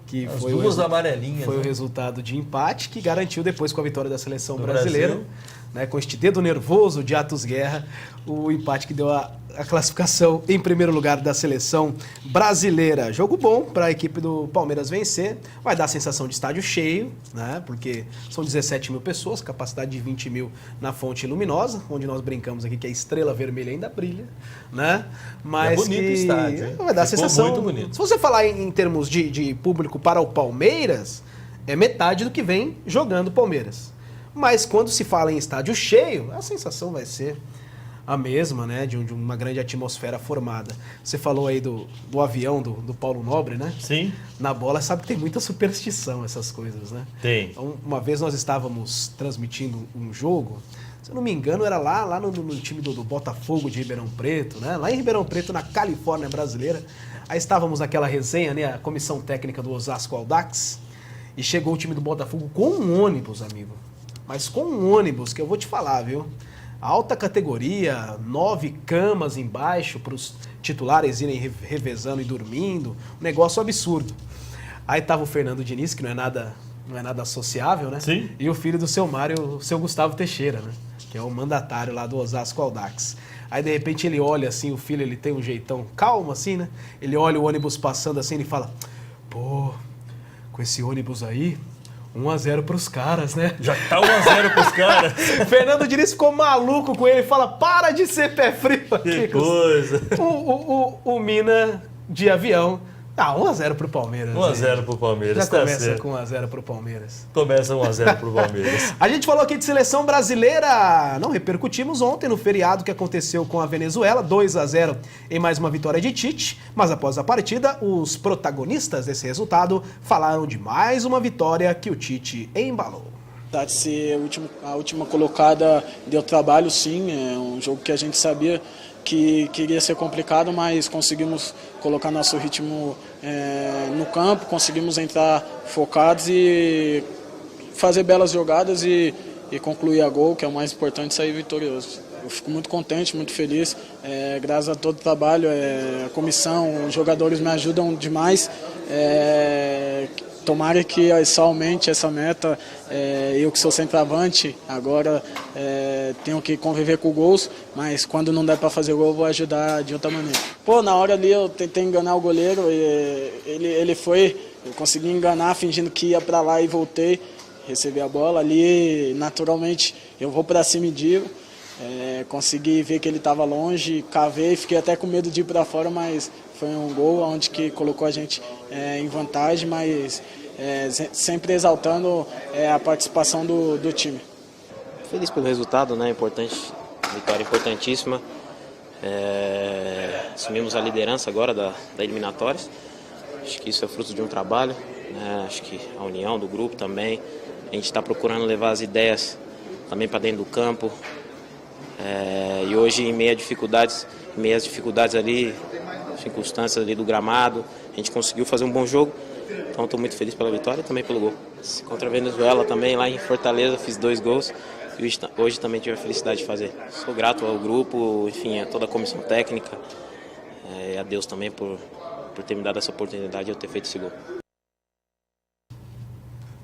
[SPEAKER 1] Que
[SPEAKER 2] Mina. As
[SPEAKER 1] foi
[SPEAKER 2] duas amarelinhas.
[SPEAKER 1] Foi o
[SPEAKER 2] né?
[SPEAKER 1] resultado de empate que garantiu depois com a vitória da seleção
[SPEAKER 2] Do
[SPEAKER 1] brasileira,
[SPEAKER 2] Brasil.
[SPEAKER 1] né, com este dedo nervoso de Atos Guerra, o empate que deu a classificação em primeiro lugar da seleção brasileira. Jogo bom para a equipe do Palmeiras vencer, vai dar a sensação de estádio cheio, né, porque são 17 mil pessoas, capacidade de 20 mil na Fonte Luminosa, onde nós brincamos aqui que a estrela vermelha ainda brilha, né? Mas
[SPEAKER 2] é bonito o estádio, hein?
[SPEAKER 1] vai dar a
[SPEAKER 2] Ficou
[SPEAKER 1] sensação.
[SPEAKER 2] muito bonito.
[SPEAKER 1] Se você falar em termos de público para o Palmeiras, é metade do que vem jogando o Palmeiras. Mas quando se fala em estádio cheio, a sensação vai ser a mesma, né? De uma grande atmosfera formada. Você falou aí do avião do Paulo Nobre, né?
[SPEAKER 2] Sim,
[SPEAKER 1] Na bola, sabe que tem muita superstição essas coisas, né?
[SPEAKER 2] tem.
[SPEAKER 1] Então, uma vez nós estávamos transmitindo um jogo, se eu não me engano, era lá no time do Botafogo de Ribeirão Preto, né? Lá em Ribeirão Preto, na Califórnia brasileira. Aí estávamos naquela resenha, né? A comissão técnica do Osasco Audax. E chegou o time do Botafogo com um ônibus, amigo. mas com um ônibus que eu vou te falar, viu? Alta categoria, 9 camas embaixo para os titulares irem revezando e dormindo, um negócio absurdo. Aí tava o Fernando Diniz, que não é nada sociável, né?
[SPEAKER 2] Sim.
[SPEAKER 1] E o filho do seu Mário, o seu Gustavo Teixeira, né? Que é o mandatário lá do Osasco Audax. Aí de repente ele olha assim, o filho ele tem um jeitão calmo assim, né? Ele olha o ônibus passando assim e fala: pô, com esse ônibus aí, 1-0 pros caras, né?
[SPEAKER 2] Já tá 1-0 pros caras.
[SPEAKER 1] Fernando Diniz ficou maluco com ele, fala: para de ser pé frio aqui.
[SPEAKER 2] Que coisa.
[SPEAKER 1] O Mina de avião. 1-0 pro Palmeiras.
[SPEAKER 2] 1-0 pro Palmeiras,
[SPEAKER 1] Já
[SPEAKER 2] tá
[SPEAKER 1] começa
[SPEAKER 2] certo.
[SPEAKER 1] com 1-0 pro Palmeiras.
[SPEAKER 2] Começa 1-0 pro Palmeiras.
[SPEAKER 1] A gente falou aqui de seleção brasileira, não repercutimos ontem no feriado que aconteceu com a Venezuela, 2-0 em mais uma vitória de Tite, mas após a partida, os protagonistas desse resultado falaram de mais uma vitória que o Tite embalou.
[SPEAKER 7] Apesar de ser a última colocada, deu trabalho sim, é um jogo que a gente sabia que iria ser complicado, mas conseguimos colocar nosso ritmo no campo, conseguimos entrar focados e fazer belas jogadas e concluir a gol, que é o mais importante, sair vitorioso. Eu fico muito contente, muito feliz, graças a todo o trabalho, a comissão, os jogadores me ajudam demais. Tomara que isso aumente essa meta. Eu que sou centroavante, agora tenho que conviver com gols, mas quando não der para fazer gol, vou ajudar de outra maneira. Na hora ali eu tentei enganar o goleiro, ele foi, eu consegui enganar fingindo que ia para lá e voltei, recebi a bola ali, naturalmente eu vou para cima e digo. Consegui ver que ele estava longe, cavei, fiquei até com medo de ir para fora, mas foi um gol onde que colocou a gente em vantagem, mas sempre exaltando a participação do time.
[SPEAKER 8] Feliz pelo resultado, né? Importante, vitória importantíssima. Assumimos a liderança agora da eliminatórias. Acho que isso é fruto de um trabalho, né? Acho que a união do grupo também. A gente está procurando levar as ideias também para dentro do campo. E hoje, em meias dificuldades ali, circunstâncias ali do gramado, a gente conseguiu fazer um bom jogo. Então estou muito feliz pela vitória e também pelo gol. Contra a Venezuela também, lá em Fortaleza, fiz 2 gols. E hoje também tive a felicidade de fazer. Sou grato ao grupo, enfim, a toda a comissão técnica. E a Deus também por ter me dado essa oportunidade de eu ter feito esse gol.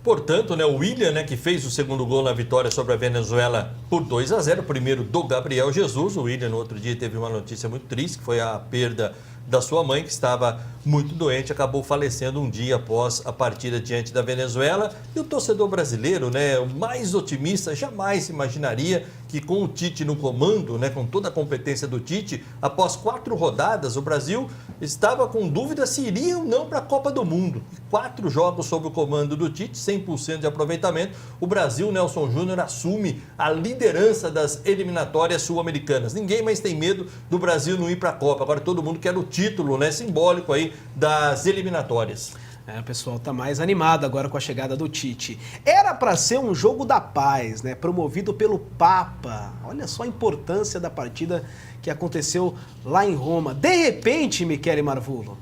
[SPEAKER 2] Portanto, né, o William, né, que fez o segundo gol na vitória sobre a Venezuela por 2-0, primeiro do Gabriel Jesus. O William, no outro dia, teve uma notícia muito triste, que foi a perda da sua mãe, que estava muito doente, acabou falecendo um dia após a partida diante da Venezuela. E o torcedor brasileiro, né, o mais otimista, jamais imaginaria que com o Tite no comando, né, com toda a competência do Tite, após 4 rodadas, o Brasil estava com dúvida se iria ou não para a Copa do Mundo. 4 jogos sob o comando do Tite, 100% de aproveitamento. O Brasil, Nelson Júnior, assume a liderança das eliminatórias sul-americanas. Ninguém mais tem medo do Brasil não ir para a Copa. Agora todo mundo quer o título, né, simbólico aí das eliminatórias.
[SPEAKER 1] O pessoal tá mais animado agora com a chegada do Tite. Era para ser um jogo da paz, né? Promovido pelo Papa. Olha só a importância da partida que aconteceu lá em Roma. De repente, Michele Marvulo,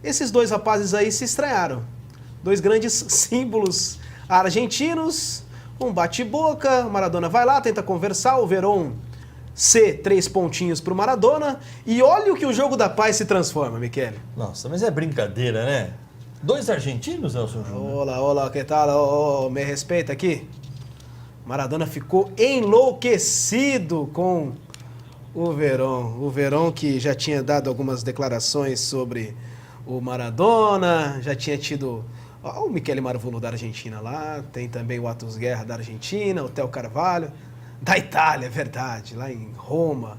[SPEAKER 1] esses 2 rapazes aí se estranharam. 2 grandes símbolos argentinos, um bate-boca, Maradona vai lá, tenta conversar, o Verón 3 pontinhos pro Maradona, e olha o que o jogo da paz se transforma, Michele.
[SPEAKER 2] Nossa, mas é brincadeira, né? 2 argentinos, Nelson Júnior?
[SPEAKER 1] Olá, que tal? Me respeita aqui. Maradona ficou enlouquecido com o Verón. O Verón que já tinha dado algumas declarações sobre o Maradona, já tinha tido o Michele Marvulo da Argentina lá, tem também o Atos Guerra da Argentina, o Theo Carvalho da Itália, é verdade, lá em Roma.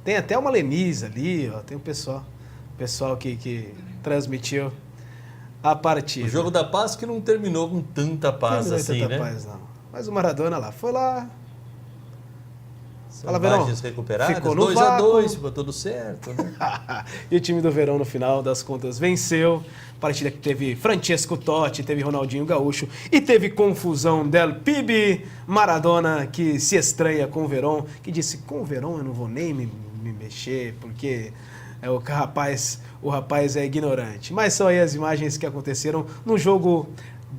[SPEAKER 1] Tem até uma Lenise ali, ó, tem um pessoal que transmitiu a partida.
[SPEAKER 2] O jogo da paz que não terminou com tanta paz assim, né?
[SPEAKER 1] Paz, não. Mas o Maradona lá foi lá.
[SPEAKER 2] Fala, Verón. Recuperadas,
[SPEAKER 1] ficou no
[SPEAKER 2] 2-2, ficou tudo certo, né?
[SPEAKER 1] E o time do Verón, no final das contas, venceu. Partida que teve Francesco Totti, teve Ronaldinho Gaúcho e teve confusão del Pibe. Maradona que se estranha com o Verón, que disse: com o Verón eu não vou nem me mexer, porque o rapaz é ignorante. Mas são aí as imagens que aconteceram no jogo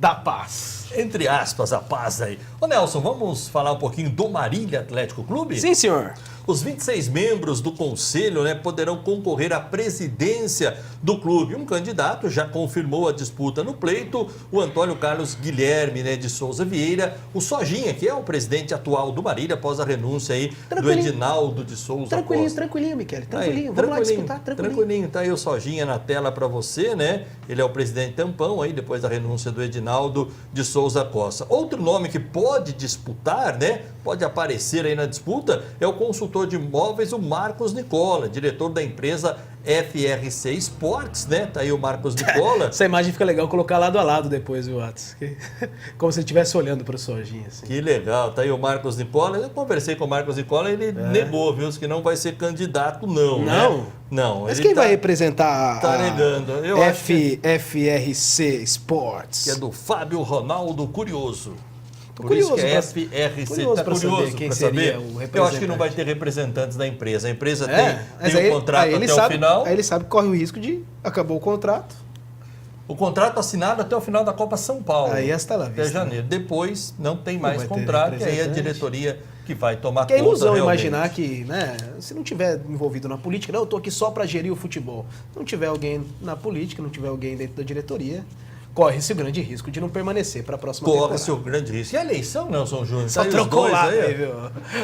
[SPEAKER 1] da paz.
[SPEAKER 2] Entre aspas, a paz aí. Ô Nelson, vamos falar um pouquinho do Marília Atlético Clube?
[SPEAKER 1] Sim, senhor.
[SPEAKER 2] Os 26 membros do conselho, né, poderão concorrer à presidência do clube. Um candidato já confirmou a disputa no pleito, o Antônio Carlos Guilherme, né, de Souza Vieira, o Sojinha, que é o presidente atual do Marília, após a renúncia aí do Edinaldo de Souza
[SPEAKER 1] Tranquilinho,
[SPEAKER 2] Costa.
[SPEAKER 1] tranquilinho, Michele, tranquilinho.
[SPEAKER 2] Aí,
[SPEAKER 1] Vamos lá disputar, tranquilinho.
[SPEAKER 2] Tá aí o Sojinha na tela para você, né? Ele é o presidente tampão aí, depois da renúncia do Edinaldo de Souza Costa. Outro nome que pode disputar, né? Pode aparecer aí na disputa, é o consultor de imóveis, o Marcos Nicola, diretor da empresa FRC Sports, né? Tá aí o Marcos Nicola.
[SPEAKER 1] Essa imagem fica legal colocar lado a lado depois, viu, Atos? Como se ele estivesse olhando para o Sojinha. Assim.
[SPEAKER 2] Que legal, tá aí o Marcos Nicola. Eu conversei com o Marcos Nicola, ele negou, viu? Que não vai ser candidato, não.
[SPEAKER 1] Não?
[SPEAKER 2] Né? Não.
[SPEAKER 1] Mas
[SPEAKER 2] ele
[SPEAKER 1] quem vai representar
[SPEAKER 2] tá negando. Eu acho que
[SPEAKER 1] FRC Sports?
[SPEAKER 2] é do Fábio Ronaldo Curioso. Por
[SPEAKER 1] curioso
[SPEAKER 2] isso que é
[SPEAKER 1] pra-
[SPEAKER 2] FRC.
[SPEAKER 1] curioso
[SPEAKER 2] Tá
[SPEAKER 1] pra
[SPEAKER 2] curioso
[SPEAKER 1] saber quem
[SPEAKER 2] pra
[SPEAKER 1] seria
[SPEAKER 2] saber?
[SPEAKER 1] o
[SPEAKER 2] Eu acho que
[SPEAKER 1] representante.
[SPEAKER 2] não vai ter representantes da empresa. A empresa
[SPEAKER 1] Mas
[SPEAKER 2] tem
[SPEAKER 1] aí-
[SPEAKER 2] um contrato
[SPEAKER 1] aí ele
[SPEAKER 2] até
[SPEAKER 1] sabe,
[SPEAKER 2] o final.
[SPEAKER 1] Aí ele sabe que corre o risco de acabou o contrato.
[SPEAKER 2] O contrato assinado até o final da Copa São Paulo.
[SPEAKER 1] Aí está lá
[SPEAKER 2] até
[SPEAKER 1] vista,
[SPEAKER 2] janeiro. Depois não tem mais
[SPEAKER 1] vai ter
[SPEAKER 2] contrato, e aí a
[SPEAKER 1] representante.
[SPEAKER 2] diretoria que vai tomar
[SPEAKER 1] Que é
[SPEAKER 2] conta
[SPEAKER 1] ilusão
[SPEAKER 2] realmente.
[SPEAKER 1] imaginar que, né, se não tiver envolvido na política, não, eu tô aqui só para gerir o futebol. Se não tiver alguém na política, não tiver alguém dentro da diretoria, corre-se o grande risco de não permanecer para a próxima
[SPEAKER 2] Corre-se
[SPEAKER 1] temporada.
[SPEAKER 2] o grande risco. E a eleição, Nelson Júnior?
[SPEAKER 1] Só
[SPEAKER 2] Tá aí os
[SPEAKER 1] trocou
[SPEAKER 2] dois
[SPEAKER 1] lá,
[SPEAKER 2] aí,
[SPEAKER 1] viu?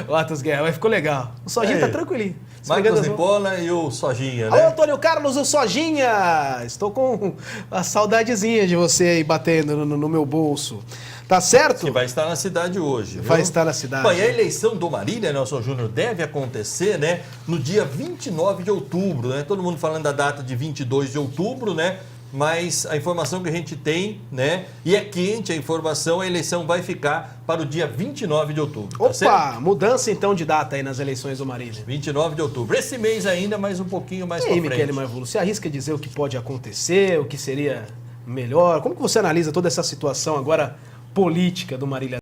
[SPEAKER 1] O Atos Guerra, mas ficou legal. O Sojinha
[SPEAKER 2] Aí.
[SPEAKER 1] tá tranquilinho.
[SPEAKER 2] Marcos
[SPEAKER 1] Esfregando as mãos.
[SPEAKER 2] Nicola e o Sojinha,
[SPEAKER 1] Alô,
[SPEAKER 2] né?
[SPEAKER 1] Antônio Carlos, o Sojinha! Estou com a saudadezinha de você aí batendo no meu bolso. Tá certo?
[SPEAKER 2] Que vai estar na cidade hoje.
[SPEAKER 1] Vai
[SPEAKER 2] viu?
[SPEAKER 1] estar na cidade.
[SPEAKER 2] Bom, e a eleição do Marília, Nelson Júnior, deve acontecer, né, no dia 29 de outubro, né? Todo mundo falando da data de 22 de outubro, né? Mas a informação que a gente tem, né? E é quente a informação, a eleição vai ficar para o dia 29 de outubro. Tá certo?
[SPEAKER 1] Opa, mudança então de data aí nas eleições do Marília.
[SPEAKER 2] 29 de outubro. Esse mês ainda, mas um pouquinho mais
[SPEAKER 1] E
[SPEAKER 2] para
[SPEAKER 1] aí,
[SPEAKER 2] frente.
[SPEAKER 1] Michele Marvulo, você arrisca dizer o que pode acontecer, o que seria melhor? Como que você analisa toda essa situação agora política do Marília?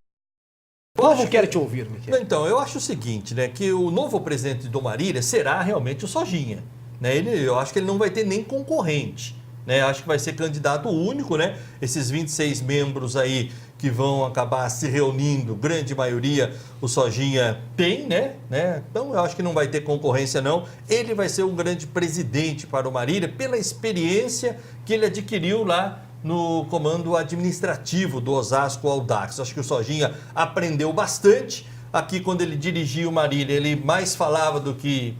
[SPEAKER 1] O povo quer te ouvir, Michele.
[SPEAKER 2] Então, eu acho o seguinte, né? Que o novo presidente do Marília será realmente o Sojinha. Né? Eu acho que ele não vai ter nem concorrente. Né? Acho que vai ser candidato único, né? Esses 26 membros aí que vão acabar se reunindo, grande maioria, o Sojinha tem, né? Então eu acho que não vai ter concorrência, não. Ele vai ser um grande presidente para o Marília pela experiência que ele adquiriu lá no comando administrativo do Osasco Audax. Acho que o Sojinha aprendeu bastante. Aqui, quando ele dirigia o Marília, ele mais falava do que,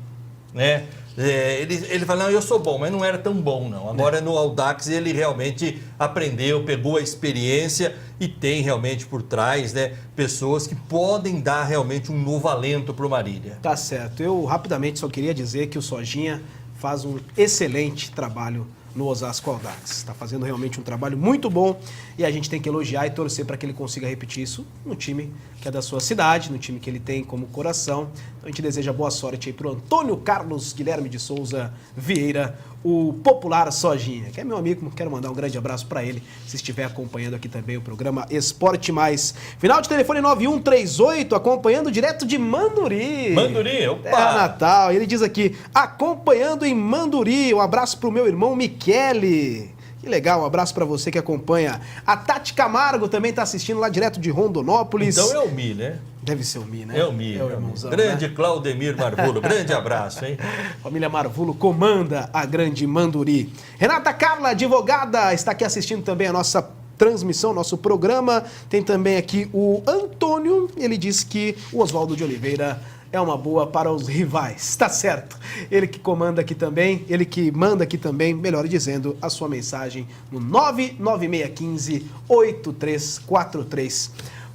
[SPEAKER 2] né? Ele fala, não, eu sou bom, mas não era tão bom, não. Agora no Audax ele realmente aprendeu, pegou a experiência e tem realmente por trás, né, pessoas que podem dar realmente um novo alento para o Marília.
[SPEAKER 1] Tá certo. Eu rapidamente só queria dizer que o Sojinha faz um excelente trabalho no Osasco Audax. Está fazendo realmente um trabalho muito bom e a gente tem que elogiar e torcer para que ele consiga repetir isso no time que é da sua cidade, no time que ele tem como coração. Então a gente deseja boa sorte aí para o Antônio Carlos Guilherme de Souza Vieira, o popular Sojinha, que é meu amigo, quero mandar um grande abraço para ele, se estiver acompanhando aqui também o programa Esporte Mais. Final de telefone 9138, acompanhando direto de Manduri.
[SPEAKER 2] Manduri, opa!
[SPEAKER 1] Terra Natal. Ele diz aqui, acompanhando em Manduri. Um abraço pro meu irmão Michele. Que legal, um abraço para você que acompanha. A Tati Camargo também está assistindo lá direto de Rondonópolis.
[SPEAKER 2] Então é o Mi, né?
[SPEAKER 1] Deve ser o Mi, né?
[SPEAKER 2] É o Mi.
[SPEAKER 1] É o irmãozão,
[SPEAKER 2] Grande
[SPEAKER 1] né?
[SPEAKER 2] Claudemir Marvulo, grande abraço, hein?
[SPEAKER 1] Família Marvulo comanda a grande Manduri. Renata Carla, advogada, está aqui assistindo também a nossa transmissão, nosso programa. Tem também aqui o Antônio, ele diz que o Oswaldo de Oliveira é uma boa para os rivais, tá certo? Ele que comanda aqui também, ele que manda aqui também, melhor dizendo, a sua mensagem no 99615-8343.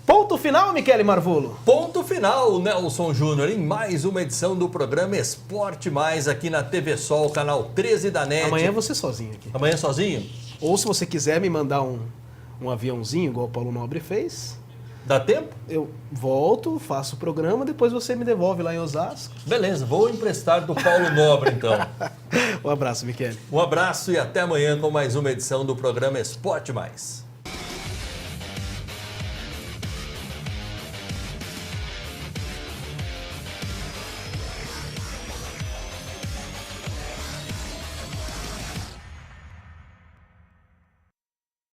[SPEAKER 1] Ponto final, Michele Marvulo.
[SPEAKER 2] Ponto final, Nelson Júnior, em mais uma edição do programa Esporte Mais aqui na TV Sol, canal 13 da NET.
[SPEAKER 1] Amanhã você sozinho aqui.
[SPEAKER 2] Amanhã sozinho?
[SPEAKER 1] Ou se você quiser me mandar um aviãozinho, igual o Paulo Nobre fez,
[SPEAKER 2] Dá tempo?
[SPEAKER 1] eu volto, faço o programa, depois você me devolve lá em Osasco.
[SPEAKER 2] Beleza, vou emprestar do Paulo Nobre, então.
[SPEAKER 1] Um abraço, Michele.
[SPEAKER 2] Um abraço e até amanhã com mais uma edição do programa Esporte Mais.